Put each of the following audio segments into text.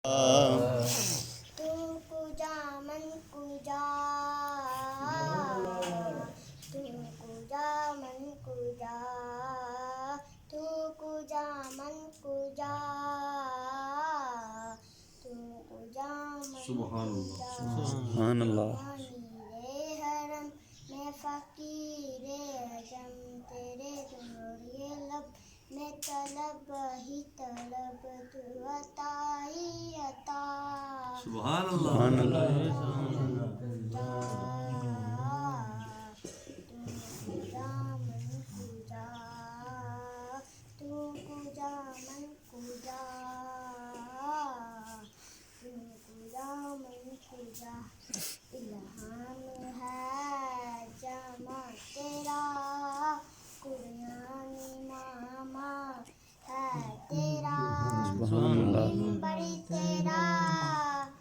تو کجا من کجا، تو کجا من کجا، تو کجا من کجا، تو کجا من سبحان کجا، سبحان اللہ۔ امیر حرم میں فقیر اعظم تیرے نوری لب میں طلب ہی طلب، تو عطا ہی عطا۔ سبحان سبحان اللہ۔ الہام ہے جمع تیرا، قرآن ماما ہے تیرا، سبحان اللہ۔ منبر تیرا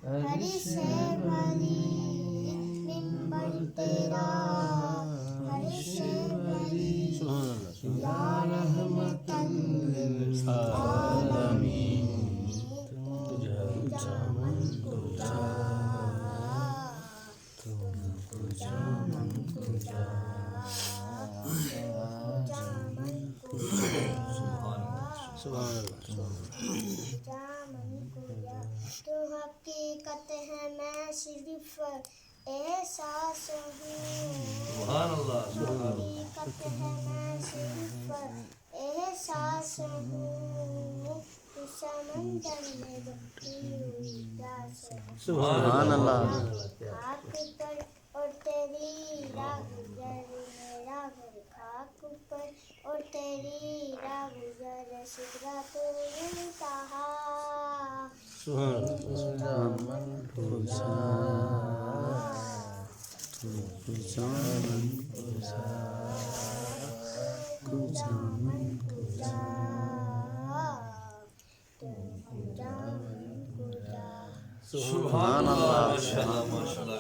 حریص ولی، منبر تیرا حریص ولی، یا رحمتاً للعالمین، تو کجا من کجا، تو کجا من کجا، تو کجا من کجا، کجا من کجا۔ تو حقیقت ہے میں صرف احساس ہوں، سبحان اللہ۔ حقیقت ہے میں صرف احساس ہوں، تو سمندر میں بہتی ہوئی پیاس ہوں۔ سبحان اللہ۔ خاک پر اور تیری راہ گزر، میرا گھر خاک پر اور تیری راہ گزر، سدرۃ المنتہا، تو کجا من کجا، تو کجا من کجا، کجا من کجا، تو کجا من کجا۔ سبحان اللہ، ماشاء اللہ ماشاء اللہ۔